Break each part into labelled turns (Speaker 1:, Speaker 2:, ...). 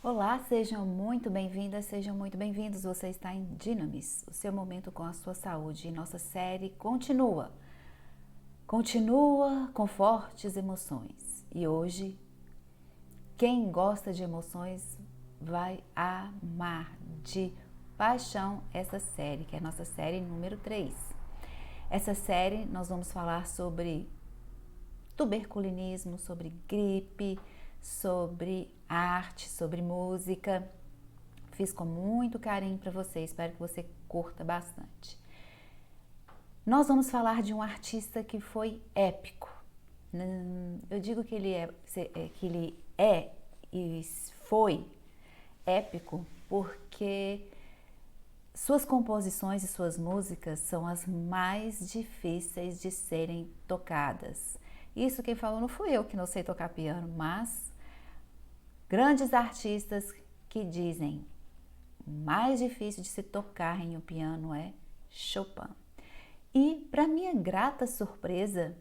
Speaker 1: Olá, sejam muito bem-vindas, sejam muito bem-vindos. Você está em Dinamis, o seu momento com a sua saúde. E nossa série continua com fortes emoções. E hoje, quem gosta de emoções vai amar de paixão essa série, que é a nossa série número 3. Essa série nós vamos falar sobre tuberculinismo, sobre gripe, sobre arte, sobre música. Fiz com muito carinho para você, espero que você curta bastante. Nós vamos falar de um artista que foi épico. Eu digo que ele é e foi épico porque suas composições e suas músicas são as mais difíceis de serem tocadas. Isso quem falou não fui eu, que não sei tocar piano, mas grandes artistas que dizem mais difícil de se tocar em um piano é Chopin. E, para minha grata surpresa,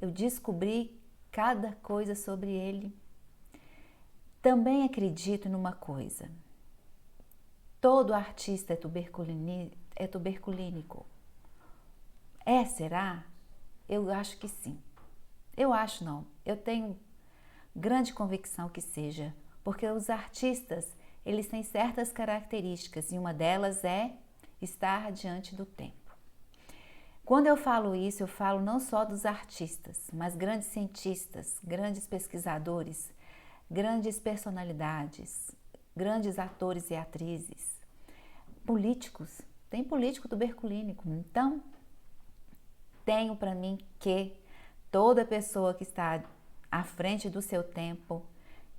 Speaker 1: eu descobri cada coisa sobre ele. Também acredito numa coisa: todo artista é tuberculínico. Será? Eu acho que sim. Eu acho não. Eu tenho grande convicção que seja, porque os artistas, eles têm certas características e uma delas é estar diante do tempo. Quando eu falo isso, eu falo não só dos artistas, mas grandes cientistas, grandes pesquisadores, grandes personalidades, grandes atores e atrizes, políticos. Tem político tuberculínico. Então, tenho para mim que toda pessoa que está à frente do seu tempo,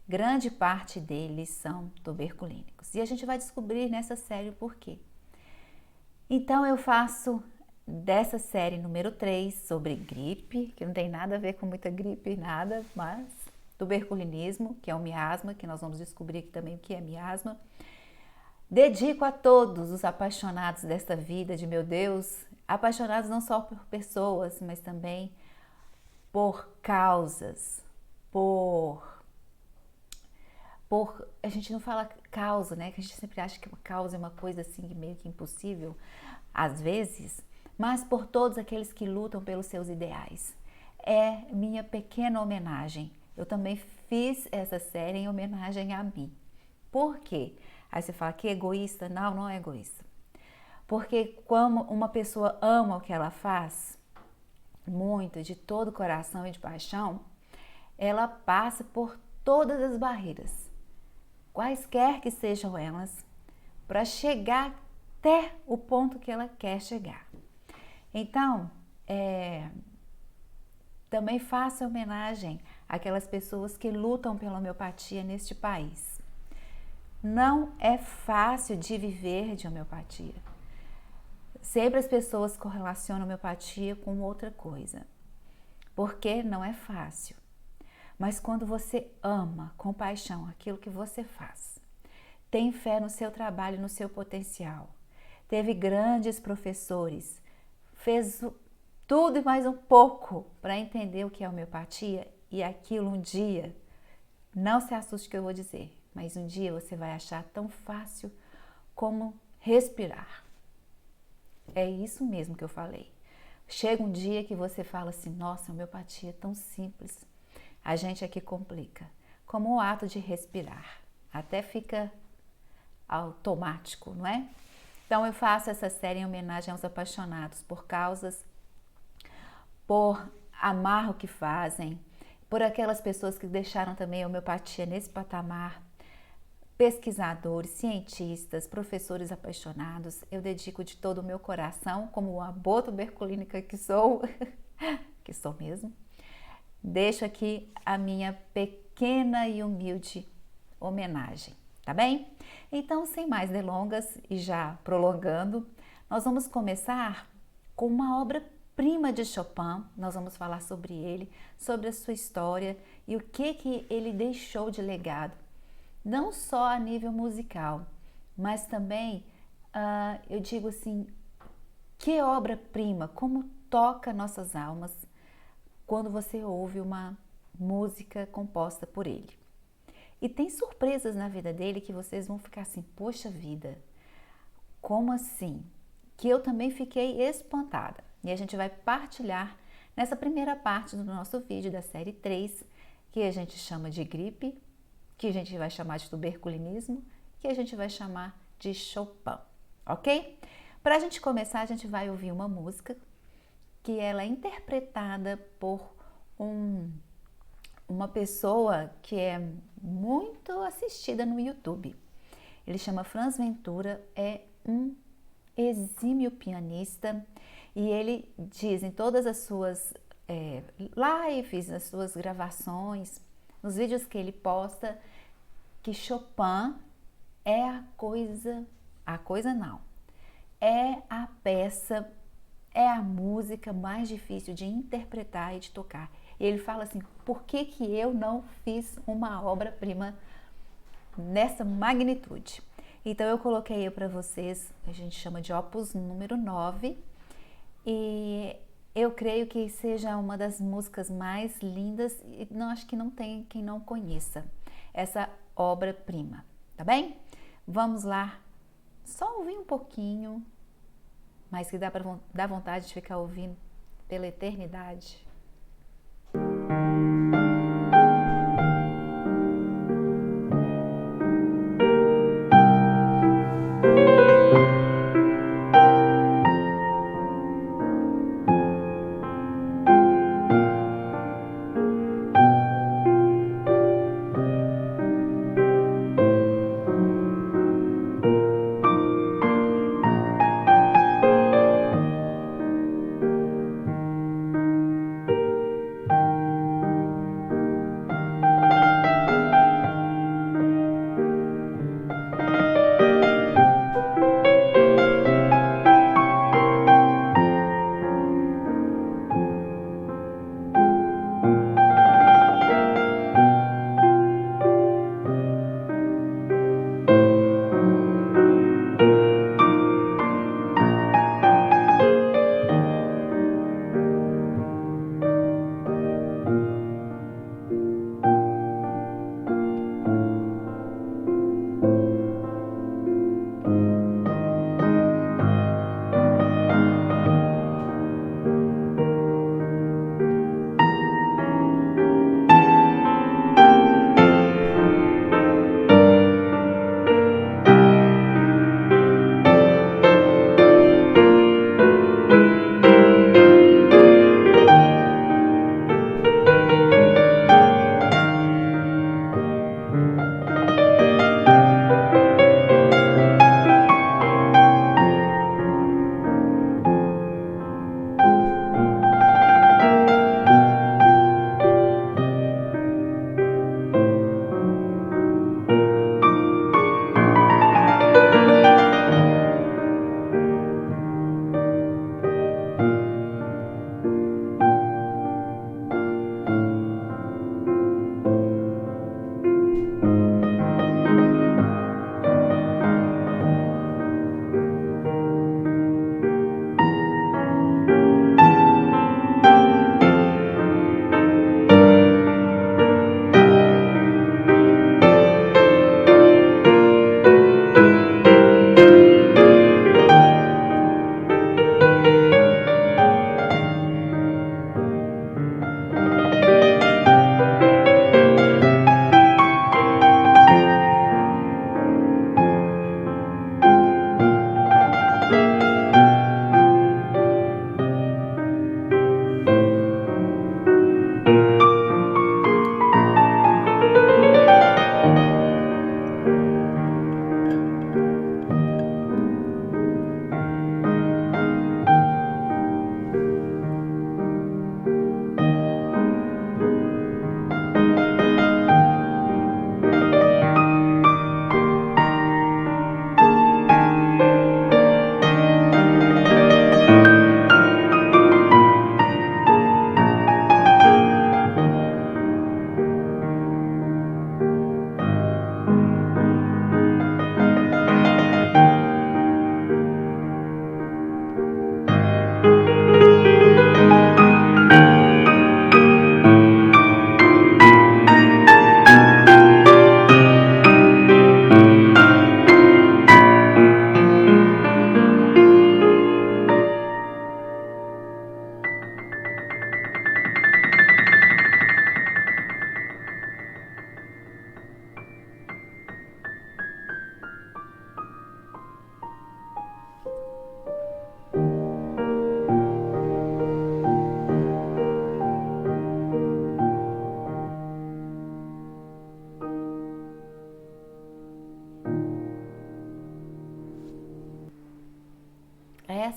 Speaker 1: grande parte deles são tuberculínicos. E a gente vai descobrir nessa série o porquê. Então eu faço dessa série número 3 sobre gripe, que não tem nada a ver com muita gripe, nada, mas tuberculinismo, que é um miasma, que nós vamos descobrir aqui também o que é miasma. Dedico a todos os apaixonados desta vida de meu Deus, apaixonados não só por pessoas, mas também por causas, a gente não fala causa, né? Que a gente sempre acha que uma causa é uma coisa assim meio que impossível, às vezes, mas por todos aqueles que lutam pelos seus ideais. É minha pequena homenagem. Eu também fiz essa série em homenagem a mim. Por quê? Aí você fala que é egoísta? Não, não é egoísta. Porque quando uma pessoa ama o que ela faz, muito, de todo o coração e de paixão, ela passa por todas as barreiras, quaisquer que sejam elas, para chegar até o ponto que ela quer chegar. Então, também faço homenagem àquelas pessoas que lutam pela homeopatia neste país. Não é fácil de viver de homeopatia. Sempre as pessoas correlacionam homeopatia com outra coisa, porque não é fácil. Mas quando você ama com paixão aquilo que você faz, tem fé no seu trabalho, no seu potencial, teve grandes professores, fez tudo e mais um pouco para entender o que é homeopatia, e aquilo um dia, não se assuste que eu vou dizer, mas um dia você vai achar tão fácil como respirar. É isso mesmo que eu falei. Chega um dia que você fala assim: nossa, a homeopatia é tão simples. A gente aqui complica. Como o ato de respirar. Até fica automático, não é? Então eu faço essa série em homenagem aos apaixonados por causas, por amar o que fazem, por aquelas pessoas que deixaram também a homeopatia nesse patamar, pesquisadores, cientistas, professores apaixonados. Eu dedico de todo o meu coração, como uma boa tuberculínica que sou, que sou mesmo. Deixo aqui a minha pequena e humilde homenagem, tá bem? Então, sem mais delongas e já prolongando, nós vamos começar com uma obra-prima de Chopin. Nós vamos falar sobre ele, sobre a sua história e o que ele deixou de legado. Não só a nível musical, mas também, eu digo assim, que obra-prima, como toca nossas almas quando você ouve uma música composta por ele. E tem surpresas na vida dele que vocês vão ficar assim, poxa vida, como assim? Que eu também fiquei espantada. E a gente vai partilhar nessa primeira parte do nosso vídeo da série 3, que a gente chama de gripe, que a gente vai chamar de tuberculinismo, que a gente vai chamar de Chopin, ok? Para a gente começar, a gente vai ouvir uma música que ela é interpretada por uma pessoa que é muito assistida no YouTube. Ele chama Franz Ventura, é um exímio pianista e ele diz em todas as suas lives, nas suas gravações, nos vídeos que ele posta, que Chopin é a coisa não, é a peça, é a música mais difícil de interpretar e de tocar. E ele fala assim, por que que eu não fiz uma obra-prima nessa magnitude? Então eu coloquei para vocês, a gente chama de Opus número 9, e eu creio que seja uma das músicas mais lindas e não, acho que não tem quem não conheça essa obra-prima, tá bem? Vamos lá, só ouvir um pouquinho, mas que dá vontade de ficar ouvindo pela eternidade.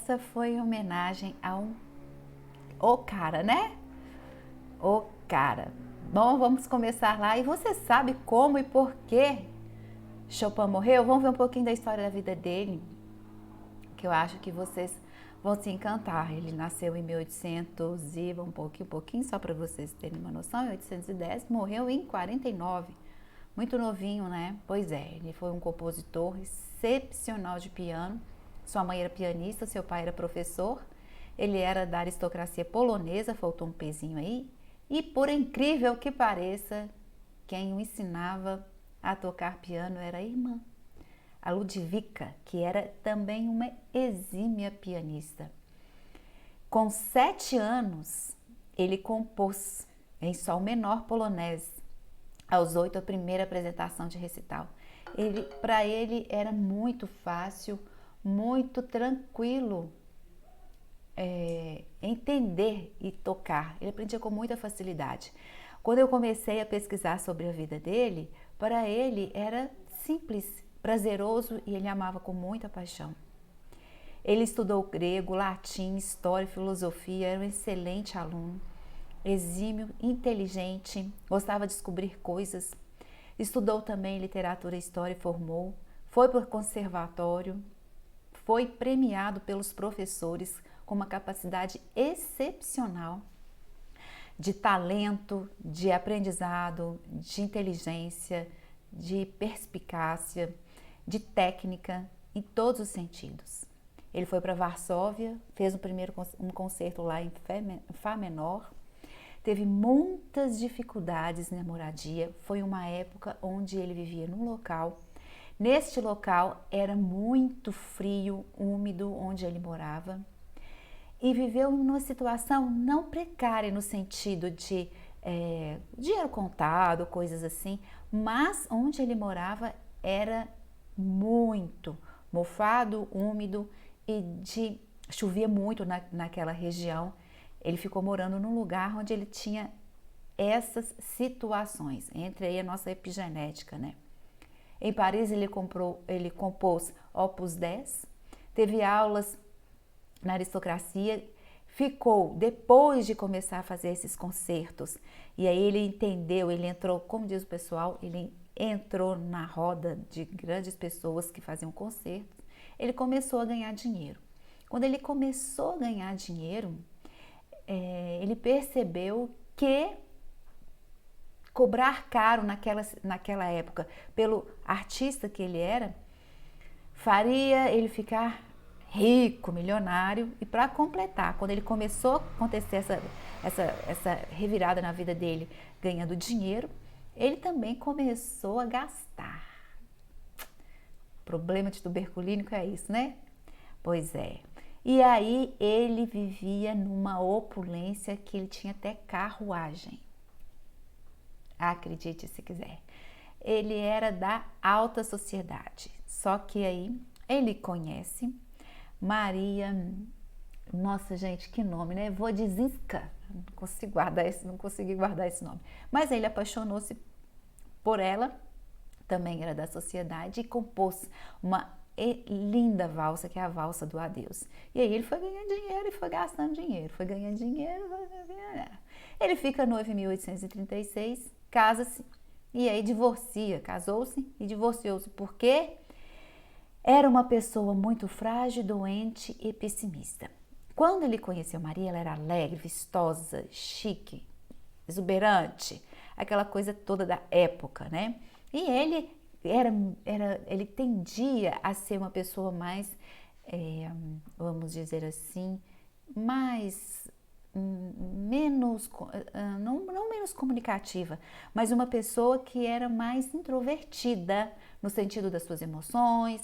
Speaker 1: essa foi homenagem o cara, né? O cara. Bom, vamos começar lá. E você sabe como e por que Chopin morreu? Vamos ver um pouquinho da história da vida dele, que eu acho que vocês vão se encantar. Ele nasceu em 1800 e um pouquinho só para vocês terem uma noção, em 1810, morreu em 49. Muito novinho, né? Pois é, ele foi um compositor excepcional de piano. Sua mãe era pianista, seu pai era professor. Ele era da aristocracia polonesa, faltou um pezinho aí. E por incrível que pareça, quem o ensinava a tocar piano era a irmã, a Ludwika, que era também uma exímia pianista. Com 7 anos, ele compôs em sol menor polonês. Aos 8, a primeira apresentação de recital. Para ele era muito fácil, muito tranquilo entender e tocar. Ele aprendia com muita facilidade. Quando eu comecei a pesquisar sobre a vida dele, para ele era simples, prazeroso e ele amava com muita paixão. Ele estudou grego, latim, história, filosofia, era um excelente aluno, exímio, inteligente, gostava de descobrir coisas. Estudou também literatura e história e formou, foi para o conservatório, foi premiado pelos professores com uma capacidade excepcional de talento, de aprendizado, de inteligência, de perspicácia, de técnica, em todos os sentidos. Ele foi para Varsóvia, fez um concerto lá em Fá menor, teve muitas dificuldades na moradia, foi uma época onde ele vivia num local. Neste local era muito frio, úmido, onde ele morava, e viveu numa situação não precária no sentido de dinheiro contado, coisas assim, mas onde ele morava era muito mofado, úmido e chovia muito naquela região. Ele ficou morando num lugar onde ele tinha essas situações, entre aí a nossa epigenética, né? Em Paris ele compôs Opus 10, teve aulas na aristocracia, ficou, depois de começar a fazer esses concertos, e aí ele entendeu, ele entrou, como diz o pessoal, ele entrou na roda de grandes pessoas que faziam concertos, ele começou a ganhar dinheiro. Quando ele começou a ganhar dinheiro, ele percebeu que cobrar caro naquela época pelo artista que ele era, faria ele ficar rico, milionário. E para completar, quando ele começou a acontecer essa revirada na vida dele, ganhando dinheiro, ele também começou a gastar. Problema de tuberculínico é isso, né? Pois é. E aí ele vivia numa opulência que ele tinha até carruagem. Acredite se quiser. Ele era da alta sociedade. Só que aí ele conhece Maria, nossa gente, que nome, né? Wodzinska. Não consegui guardar esse nome. Mas ele apaixonou-se por ela, também era da sociedade, e compôs uma linda valsa, que é a valsa do adeus. E aí ele foi ganhando dinheiro e foi gastando dinheiro, foi ganhando dinheiro. Ele fica noivo em 1836, casa-se e aí casou-se e divorciou-se. Por quê? Era uma pessoa muito frágil, doente e pessimista. Quando ele conheceu Maria, ela era alegre, vistosa, chique, exuberante, aquela coisa toda da época, né? E ele tendia a ser uma pessoa mais, vamos dizer assim, menos, não menos comunicativa, mas uma pessoa que era mais introvertida no sentido das suas emoções.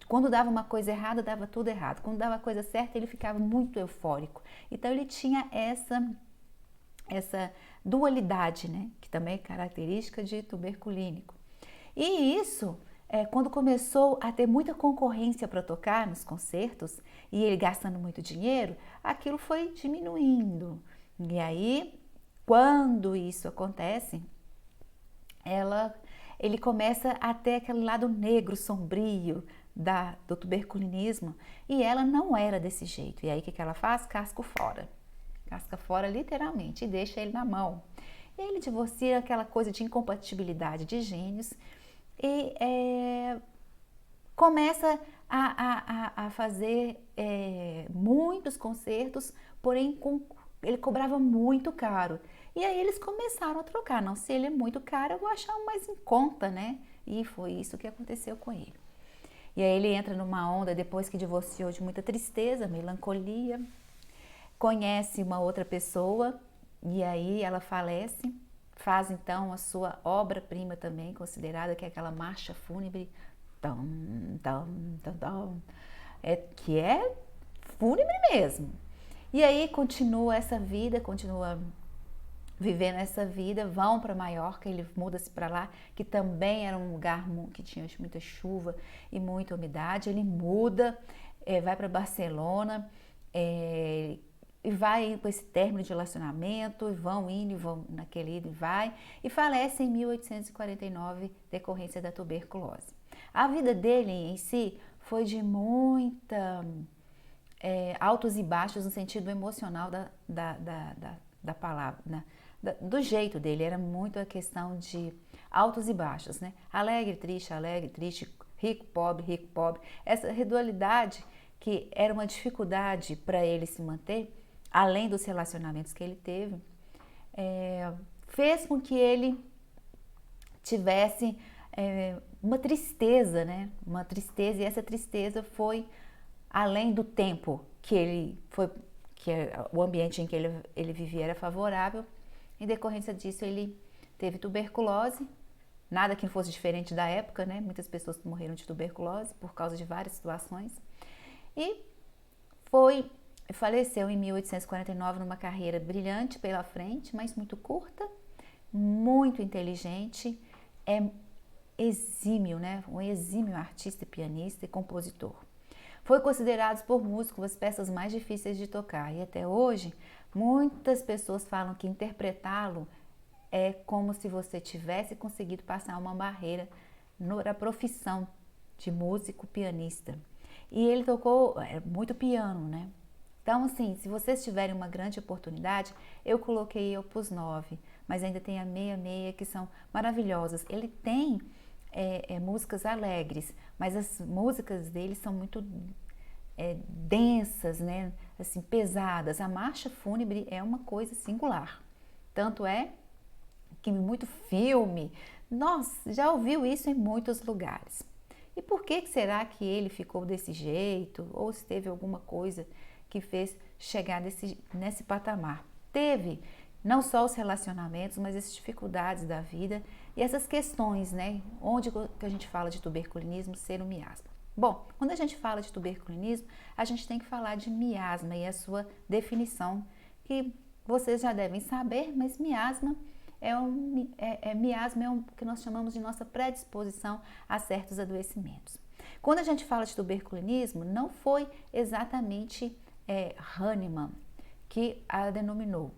Speaker 1: Quando dava uma coisa errada, dava tudo errado. Quando dava a coisa certa, ele ficava muito eufórico. Então ele tinha essa dualidade, né? Que também é característica de tuberculínico. E isso, quando começou a ter muita concorrência para tocar nos concertos e ele gastando muito dinheiro, aquilo foi diminuindo. E aí, quando isso acontece, ele começa a ter aquele lado negro, sombrio do tuberculinismo, e ela não era desse jeito. E aí o que ela faz? Casca fora literalmente, e deixa ele na mão. E ele divorcia, aquela coisa de incompatibilidade de gênios, e começa a fazer muitos concertos, porém ele cobrava muito caro. E aí eles começaram a trocar. Não, se ele é muito caro, eu vou achar um mais em conta, né? E foi isso que aconteceu com ele. E aí ele entra numa onda, depois que divorciou, de muita tristeza, melancolia, conhece uma outra pessoa, e aí ela falece, faz então a sua obra-prima também, considerada, que é aquela marcha fúnebre, que é fúnebre mesmo. E aí continua essa vida, continua vivendo essa vida, vão para Maiorca, ele muda-se para lá, que também era um lugar que tinha muita chuva e muita umidade. Ele muda, vai para Barcelona, e vai com esse término de relacionamento, e vão indo, e vão naquele ida e vai, e falece em 1849, decorrência da tuberculose. A vida dele em si foi de muita altos e baixos no sentido emocional da palavra, né? Do jeito dele, era muito a questão de altos e baixos, né? Alegre, triste, rico, pobre. Essa dualidade, que era uma dificuldade para ele se manter, além dos relacionamentos que ele teve, fez com que ele tivesse uma tristeza, né? Uma tristeza, e essa tristeza foi além do tempo que ele foi, que o ambiente em que ele vivia era favorável. Em decorrência disso, ele teve tuberculose, nada que não fosse diferente da época, né? Muitas pessoas morreram de tuberculose por causa de várias situações. E faleceu em 1849 numa carreira brilhante pela frente, mas muito curta, muito inteligente, exímio, né? Um exímio artista, pianista e compositor. Foi considerado por músicos as peças mais difíceis de tocar, e até hoje muitas pessoas falam que interpretá-lo é como se você tivesse conseguido passar uma barreira na profissão de músico pianista. E ele tocou muito piano, né? Então, assim, se vocês tiverem uma grande oportunidade, eu coloquei Opus 9, mas ainda tem a 66, que são maravilhosas. Ele tem músicas alegres, mas as músicas dele são muito densas, né? Assim, pesadas. A marcha fúnebre é uma coisa singular. Tanto é que muito filme, nossa, já ouviu isso em muitos lugares. E por que será que ele ficou desse jeito? Ou se teve alguma coisa que fez chegar nesse patamar? Teve não só os relacionamentos, mas as dificuldades da vida e essas questões, né? Onde que a gente fala de tuberculinismo ser um miasma? Bom, quando a gente fala de tuberculinismo, a gente tem que falar de miasma e a sua definição, que vocês já devem saber, mas miasma é o que nós chamamos de nossa predisposição a certos adoecimentos. Quando a gente fala de tuberculinismo, não foi exatamente Hahnemann que a denominou,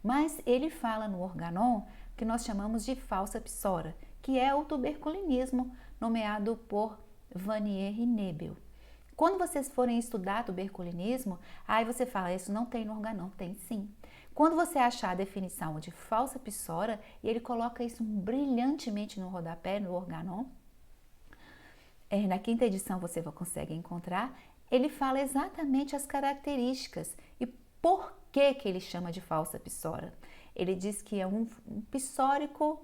Speaker 1: mas ele fala no Organon que nós chamamos de falsa psora, que é o tuberculinismo nomeado por Vanier e Nebel. Quando vocês forem estudar tuberculinismo, aí você fala, isso não tem no Organon. Tem sim. Quando você achar a definição de falsa psora, e ele coloca isso brilhantemente no rodapé, no Organon, na quinta edição você consegue encontrar, ele fala exatamente as características e por que ele chama de falsa psora. Ele diz que é um psórico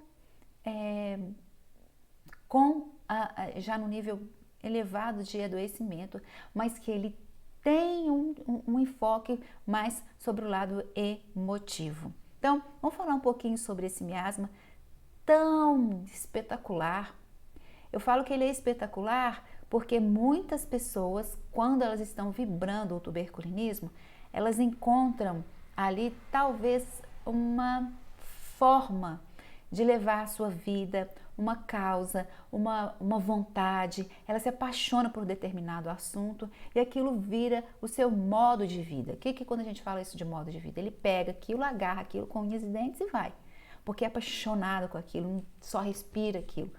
Speaker 1: já no nível elevado de adoecimento, mas que ele tem um enfoque mais sobre o lado emotivo. Então, vamos falar um pouquinho sobre esse miasma tão espetacular. Eu falo que ele é espetacular porque muitas pessoas, quando elas estão vibrando o tuberculinismo, elas encontram ali talvez uma forma de levar a sua vida, uma causa, uma vontade, ela se apaixona por determinado assunto e aquilo vira o seu modo de vida. Que quando a gente fala isso de modo de vida? Ele pega aquilo, agarra aquilo com unhas e dentes e vai. porque é apaixonado com aquilo, só respira aquilo.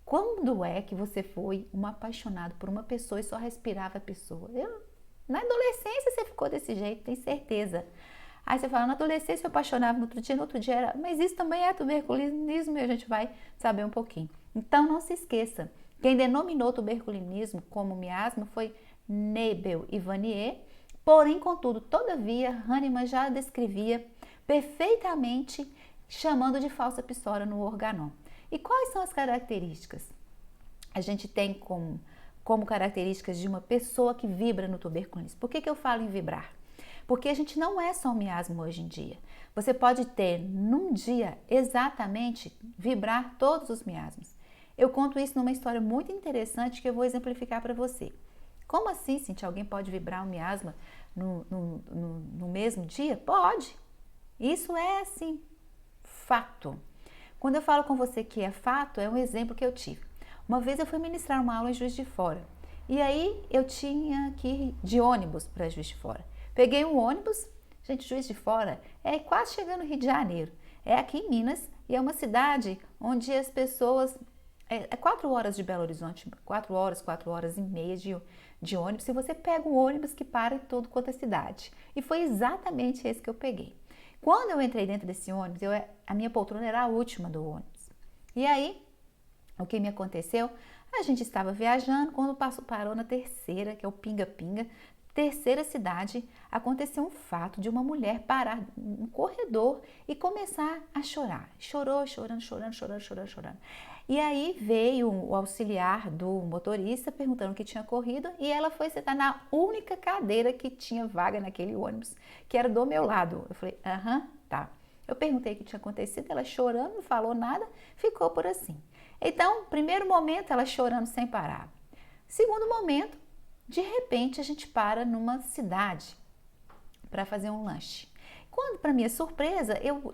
Speaker 1: Quando é que você foi um apaixonado por uma pessoa e só respirava a pessoa? Na adolescência você ficou desse jeito, tenho certeza. Aí você fala, na adolescência eu apaixonava no outro dia era, mas isso também é tuberculinismo e a gente vai saber um pouquinho. Então não se esqueça, quem denominou tuberculinismo como miasma foi Nebel e Vanier, porém, contudo, todavia, Hahnemann já descrevia perfeitamente chamando de falsa psora no organon. E quais são as características? A gente tem como características de uma pessoa que vibra no tuberculismo. Por que eu falo em vibrar? Porque a gente não é só um miasma hoje em dia. Você pode ter, num dia, exatamente, vibrar todos os miasmas. Eu conto isso numa história muito interessante que eu vou exemplificar para você. Como assim, Cintia, alguém pode vibrar um miasma no mesmo dia? Pode. Isso é, assim, fato. Quando eu falo com você que é fato, é um exemplo que eu tive. Uma vez eu fui ministrar uma aula em Juiz de Fora. E aí eu tinha que ir de ônibus para Juiz de Fora. Peguei um ônibus, gente, Juiz de Fora é quase chegando no Rio de Janeiro. É aqui em Minas e é uma cidade onde as pessoas... É 4 horas de Belo Horizonte, 4 horas e meia de ônibus. Se você pega um ônibus que para em todo quanto é cidade. E foi exatamente esse que eu peguei. Quando eu entrei dentro desse ônibus, a minha poltrona era a última do ônibus. E aí, o que me aconteceu? A gente estava viajando, quando parou na terceira, que é o Pinga-Pinga, terceira cidade, aconteceu um fato de uma mulher parar no corredor e começar a chorar. Chorou, chorando. E aí veio o auxiliar do motorista perguntando o que tinha ocorrido e ela foi sentar na única cadeira que tinha vaga naquele ônibus, que era do meu lado. Eu falei, tá. Eu perguntei o que tinha acontecido, ela chorando, não falou nada, ficou por assim. Então, primeiro momento, ela chorando sem parar. Segundo momento, de repente, a gente para numa cidade para fazer um lanche. Quando, para minha surpresa, eu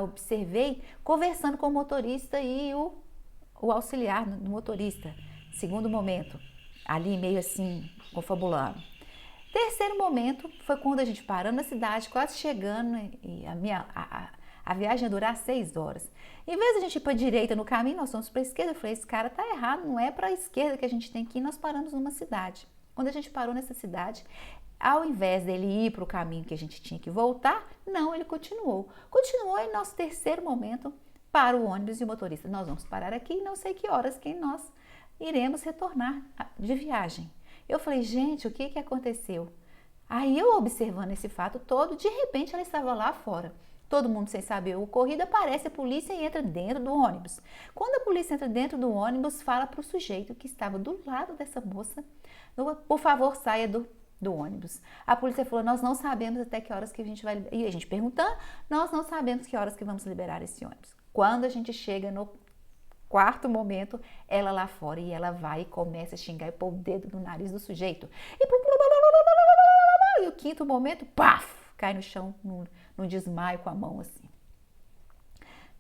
Speaker 1: observei conversando com o motorista e o auxiliar do motorista. Segundo momento, ali meio assim, confabulando. Terceiro momento foi quando a gente parou na cidade, quase chegando, e a viagem ia durar 6 horas. Em vez de a gente ir para a direita no caminho, nós fomos para a esquerda. Eu falei, esse cara tá errado, não é para a esquerda que a gente tem que ir, nós paramos numa cidade. Quando a gente parou nessa cidade, ao invés dele ir para o caminho que a gente tinha que voltar, não, ele continuou. Continuou em nosso terceiro momento para o ônibus e o motorista. Nós vamos parar aqui e não sei que horas que nós iremos retornar de viagem. Eu falei, gente, o que aconteceu? Aí eu observando esse fato todo, de repente ela estava lá fora. Todo mundo sem saber o ocorrido, aparece a polícia e entra dentro do ônibus. Quando a polícia entra dentro do ônibus, fala para o sujeito que estava do lado dessa moça, por favor, saia do ônibus. A polícia falou, nós não sabemos até que horas que a gente vai liberar. E a gente perguntando, nós não sabemos que horas que vamos liberar esse ônibus. Quando a gente chega no quarto momento, ela lá fora e ela vai e começa a xingar e pôr o dedo no nariz do sujeito. E o quinto momento, paf, cai no chão, num desmaio com a mão assim.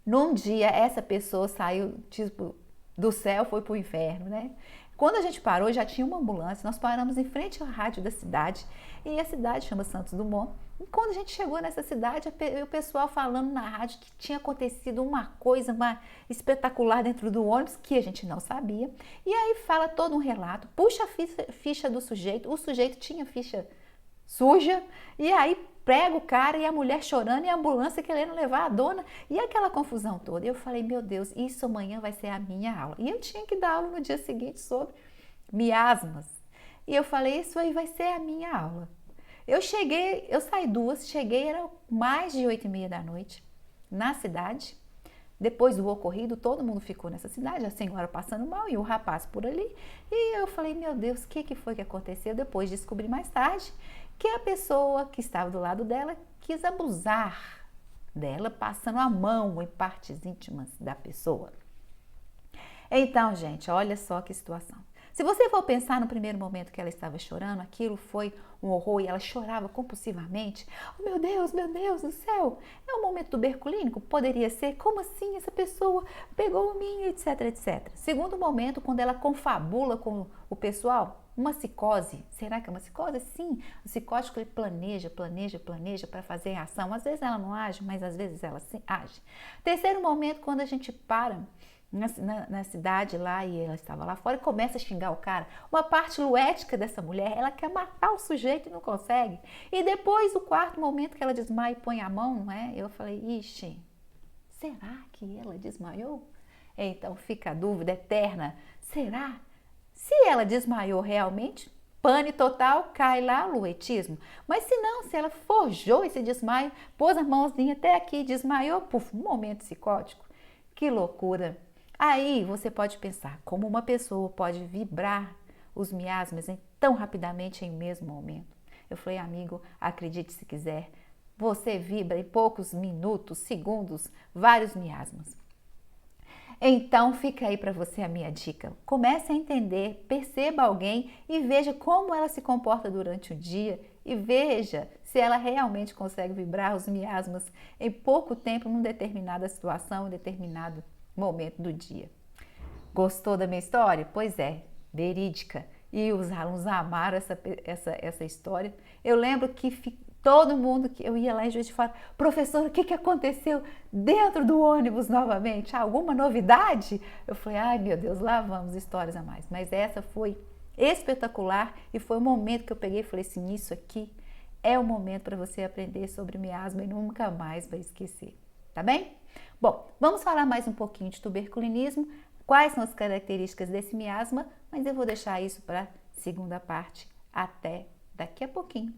Speaker 1: Num dia, essa pessoa saiu tipo, do céu, foi pro inferno, né? Quando a gente parou, já tinha uma ambulância, nós paramos em frente à rádio da cidade, e a cidade chama Santos Dumont. E quando a gente chegou nessa cidade, o pessoal falando na rádio que tinha acontecido uma coisa espetacular dentro do ônibus, que a gente não sabia. E aí fala todo um relato, puxa a ficha do sujeito, o sujeito tinha ficha suja, e aí prega o cara e a mulher chorando e a ambulância querendo levar a dona e aquela confusão toda. E eu falei, meu Deus, isso amanhã vai ser a minha aula. E eu tinha que dar aula no dia seguinte sobre miasmas. E eu falei, isso aí vai ser a minha aula. Eu saí 2, cheguei, era mais de 8h30 da noite na cidade. Depois do ocorrido, todo mundo ficou nessa cidade, a senhora passando mal e o rapaz por ali. E eu falei, meu Deus, o que foi que aconteceu? Depois descobri mais tarde que a pessoa que estava do lado dela quis abusar dela, passando a mão em partes íntimas da pessoa. Então, gente, olha só que situação. Se você for pensar no primeiro momento que ela estava chorando, aquilo foi um horror e ela chorava compulsivamente. Oh, meu Deus do céu, é um momento tuberculínico? Poderia ser? Como assim essa pessoa pegou em mim, etc, etc. Segundo momento, quando ela confabula com o pessoal, Uma psicose, será que é uma psicose? Sim, o psicótico ele planeja para fazer ação. Às vezes ela não age, mas às vezes ela sim age. Terceiro momento, quando a gente para na cidade lá e ela estava lá fora e começa a xingar o cara. Uma parte luética dessa mulher, ela quer matar o sujeito e não consegue. E depois, o quarto momento que ela desmaia e põe a mão, não é? Eu falei, ixi, será que ela desmaiou? Então fica a dúvida eterna, será? Se ela desmaiou realmente, pane total, cai lá o luetismo. Mas se não, se ela forjou esse desmaio, pôs a mãozinha até aqui, desmaiou, puf, um momento psicótico. Que loucura! Aí você pode pensar, como uma pessoa pode vibrar os miasmas tão rapidamente em um mesmo momento. Eu falei, amigo, acredite se quiser, você vibra em poucos minutos, segundos, vários miasmas. Então fica aí para você a minha dica. Comece a entender, perceba alguém e veja como ela se comporta durante o dia e veja se ela realmente consegue vibrar os miasmas em pouco tempo, numa determinada situação, em determinado momento do dia. Gostou da minha história? Pois é, verídica. E os alunos amaram essa história. Eu lembro que todo mundo que eu ia lá em Juiz de Fora, professor, o que aconteceu dentro do ônibus novamente? Alguma novidade? Eu falei, ai meu Deus, lá vamos, histórias a mais. Mas essa foi espetacular e foi o momento que eu peguei e falei assim, isso aqui é o momento para você aprender sobre miasma e nunca mais vai esquecer, tá bem? Bom, vamos falar mais um pouquinho de tuberculinismo, quais são as características desse miasma, mas eu vou deixar isso para a segunda parte. Até daqui a pouquinho.